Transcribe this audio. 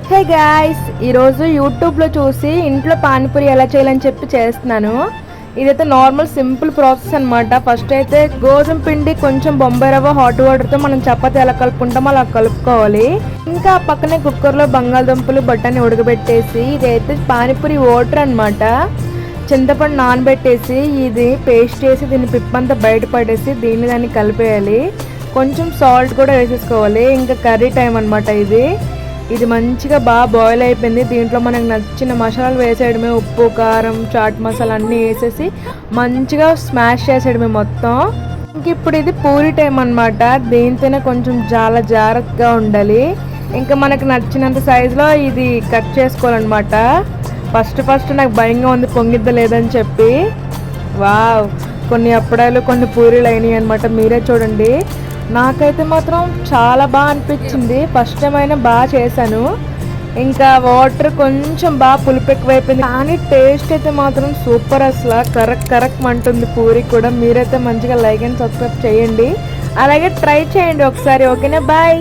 Hey guys, ఈరోజు యూట్యూబ్లో చూసి ఇంట్లో పానీపూరి ఎలా చేయాలని చెప్పి చేస్తున్నాను. ఇదైతే నార్మల్ సింపుల్ ప్రాసెస్ అనమాట. ఫస్ట్ అయితే గోధుమ పిండి కొంచెం బొంబాయి రవ్వ హాట్ వాటర్తో మనం చపాతీ ఎలా కలుపుకుంటామో అలా కలుపుకోవాలి. ఇంకా పక్కనే కుక్కర్లో బంగాళదుంపలు బఠానీ ఉడకబెట్టేసి ఇదైతే పానీపూరి వాటర్ అనమాట. చింతపండు నానబెట్టేసి ఇది పేస్ట్ చేసి దీన్ని పిప్పంతా బయటపడేసి దాన్ని కలిపేయాలి. కొంచెం సాల్ట్ కూడా వేసేసుకోవాలి. ఇంకా కర్రీ టైం అనమాట. ఇది మంచిగా బాగా బాయిల్ అయిపోయింది. దీంట్లో మనకు నచ్చిన మసాలాలు వేసేయడమే, ఉప్పు కారం చాట్ మసాలా అన్నీ వేసేసి మంచిగా స్మాష్ చేసేయడమే మొత్తం. ఇంక ఇప్పుడు ఇది పూరి టైం అనమాట. దీంతోనే కొంచెం చాలా జాగ్రత్తగా ఉండాలి. ఇంకా మనకు నచ్చినంత సైజులో ఇది కట్ చేసుకోవాలన్నమాట. ఫస్ట్ నాకు భయంగా ఉంది పొంగిద్దా లేదని చెప్పి. వావ్, కొన్ని అప్పడాలు కొన్ని పూరీలు అయినాయి అనమాట. మీరే చూడండి. నాకైతే మాత్రం చాలా బాగా అనిపించింది. ఫస్ట్ టైం అయినా బాగా చేశాను. ఇంకా వాటర్ కొంచెం బాగా పులుపు ఎక్కువైపోయింది, కానీ టేస్ట్ అయితే మాత్రం సూపర్. అసలు కరెక్ట్ అంటుంది పూరి కూడా. మీరైతే మంచిగా లైక్ అండ్ సబ్స్క్రైబ్ చేయండి, అలాగే ట్రై చేయండి ఒకసారి. ఓకేనా, బాయ్.